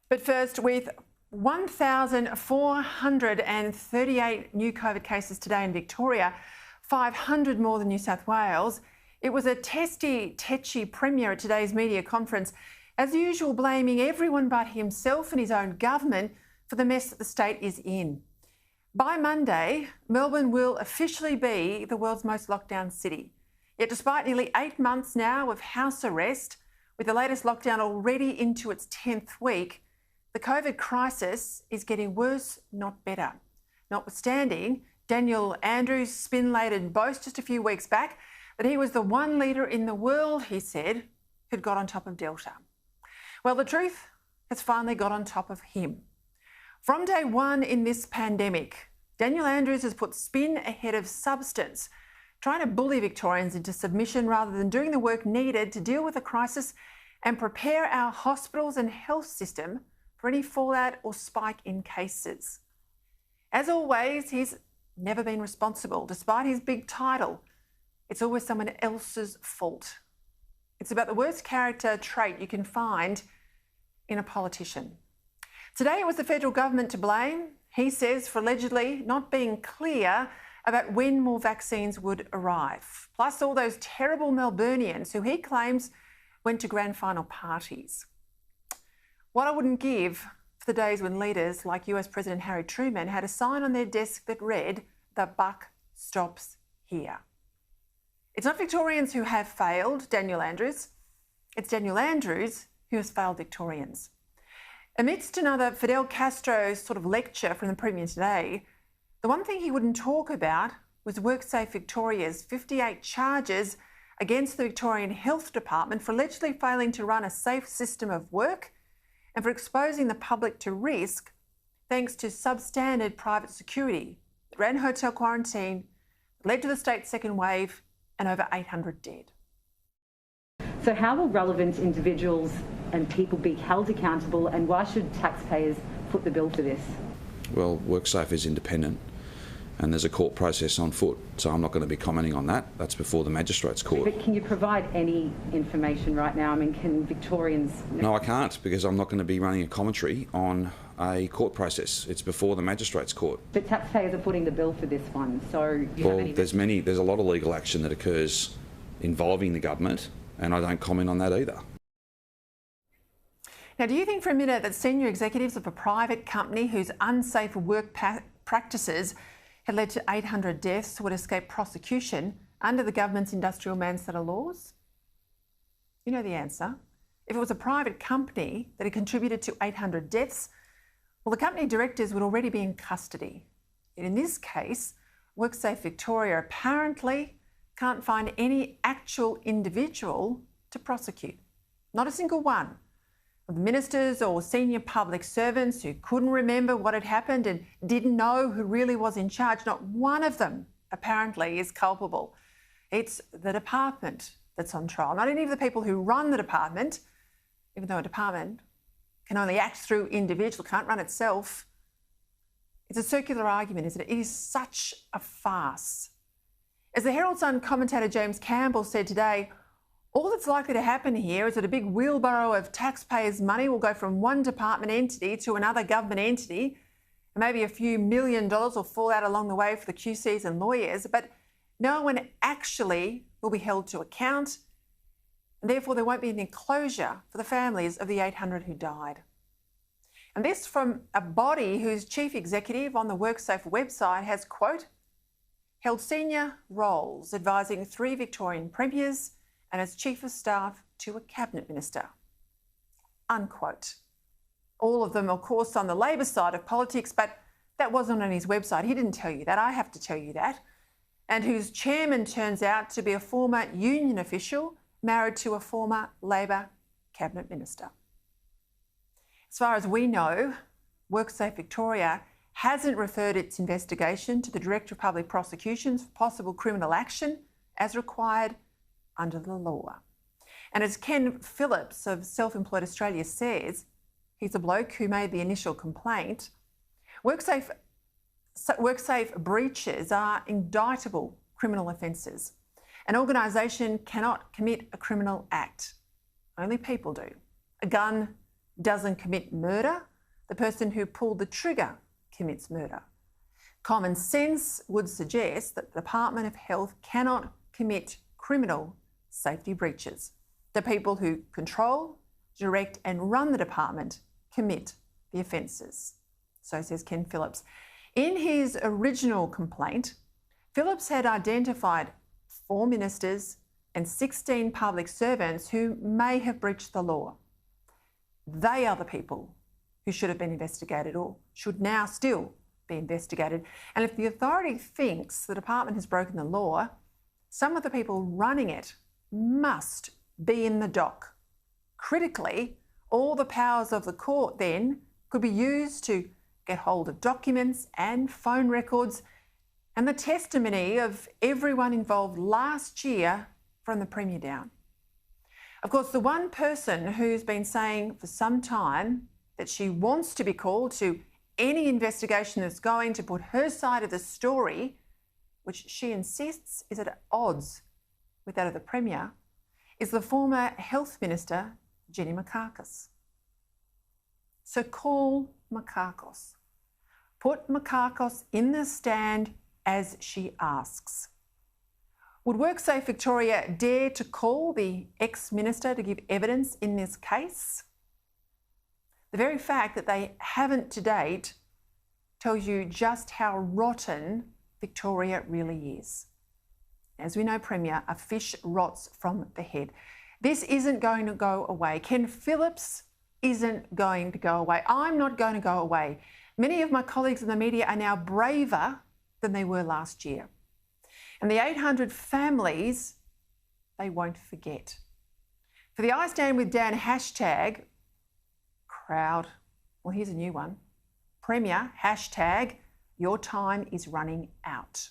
But first, with 1,438 new COVID cases today in Victoria, 500 more than New South Wales, it was a testy, tetchy premier at today's media conference, as usual blaming everyone but himself and his own government for the mess that the state is in. By Monday, Melbourne will officially be the world's most locked down city. Yet despite nearly 8 months now of house arrest, with the latest lockdown already into its 10th week, the COVID crisis is getting worse, not better. Notwithstanding Daniel Andrews' spin-laden boast just a few weeks back that he was the one leader in the world, he said, who'd got on top of Delta. Well, the truth has finally got on top of him. From day one in this pandemic, Daniel Andrews has put spin ahead of substance, trying to bully Victorians into submission rather than doing the work needed to deal with the crisis and prepare our hospitals and health system for any fallout or spike in cases. As always, he's never been responsible. Despite his big title, it's always someone else's fault. It's about the worst character trait you can find in a politician. Today it was the federal government to blame, he says, for allegedly not being clear about when more vaccines would arrive, plus all those terrible Melburnians who he claims went to grand final parties. What I wouldn't give for the days when leaders like US President Harry Truman had a sign on their desk that read, "The buck stops here." It's not Victorians who have failed Daniel Andrews, it's Daniel Andrews who has failed Victorians. Amidst another Fidel Castro sort of lecture from the Premier today, the one thing he wouldn't talk about was WorkSafe Victoria's 58 charges against the Victorian Health Department for allegedly failing to run a safe system of work and for exposing the public to risk thanks to substandard private security that ran hotel quarantine, led to the state's second wave and over 800 dead. So how will relevant individuals and people be held accountable, and why should taxpayers foot the bill for this? Well, WorkSafe is independent and there's a court process on foot, so I'm not going to be commenting on that. That's before the Magistrates Court. But can you provide any information right now? I mean, can Victorians... No, I can't, because I'm not going to be running a commentary on a court process. It's before the Magistrates Court. But taxpayers are footing the bill for this one, so... There's a lot of legal action that occurs involving the government, and I don't comment on that either. Now, do you think for a minute that senior executives of a private company whose unsafe work practices had led to 800 deaths would escape prosecution under the government's industrial manslaughter laws? You know the answer. If it was a private company that had contributed to 800 deaths, well, the company directors would already be in custody. Yet in this case, WorkSafe Victoria apparently can't find any actual individual to prosecute. Not a single one. Of the ministers or senior public servants who couldn't remember what had happened and didn't know who really was in charge, not one of them apparently is culpable. It's the department that's on trial, not any of the people who run the department, even though a department can only act through individuals, can't run itself. It's a circular argument, isn't it? It is such a farce. As the Herald Sun commentator James Campbell said today, all that's likely to happen here is that a big wheelbarrow of taxpayers' money will go from one department entity to another government entity, and maybe a few $1 million will fall out along the way for the QCs and lawyers, but no one actually will be held to account, and therefore there won't be any closure for the families of the 800 who died. And this from a body whose chief executive on the WorkSafe website has, quote, held senior roles advising 3 Victorian premiers and as chief of staff to a cabinet minister, unquote. All of them, of course, on the Labor side of politics, but that wasn't on his website. He didn't tell you that. I have to tell you that. And whose chairman turns out to be a former union official married to a former Labor cabinet minister. As far as we know, WorkSafe Victoria hasn't referred its investigation to the Director of Public Prosecutions for possible criminal action as required under the law. And as Ken Phillips of Self-Employed Australia says, he's a bloke who made the initial complaint, WorkSafe breaches are indictable criminal offences. An organisation cannot commit a criminal act. Only people do. A gun doesn't commit murder, the person who pulled the trigger commits murder. Common sense would suggest that the Department of Health cannot commit criminal safety breaches. The people who control, direct and run the department commit the offences. So says Ken Phillips. In his original complaint, Phillips had identified 4 ministers and 16 public servants who may have breached the law. They are the people who should have been investigated or should now still be investigated. And if the authority thinks the department has broken the law, some of the people running it must be in the dock. Critically, all the powers of the court then could be used to get hold of documents and phone records and the testimony of everyone involved last year from the Premier down. Of course, the one person who's been saying for some time that she wants to be called to any investigation that's going to put her side of the story, which she insists is at odds with that of the Premier, is the former Health Minister, Jenny Mikakos. So call Mikakos. Put Mikakos in the stand as she asks. Would WorkSafe Victoria dare to call the ex-minister to give evidence in this case? The very fact that they haven't to date tells you just how rotten Victoria really is. As we know, Premier, a fish rots from the head. This isn't going to go away. Ken Phillips isn't going to go away. I'm not going to go away. Many of my colleagues in the media are now braver than they were last year. And the 800 families, they won't forget. For the I Stand With Dan hashtag, crowd, well, here's a new one. Premier, hashtag, your time is running out.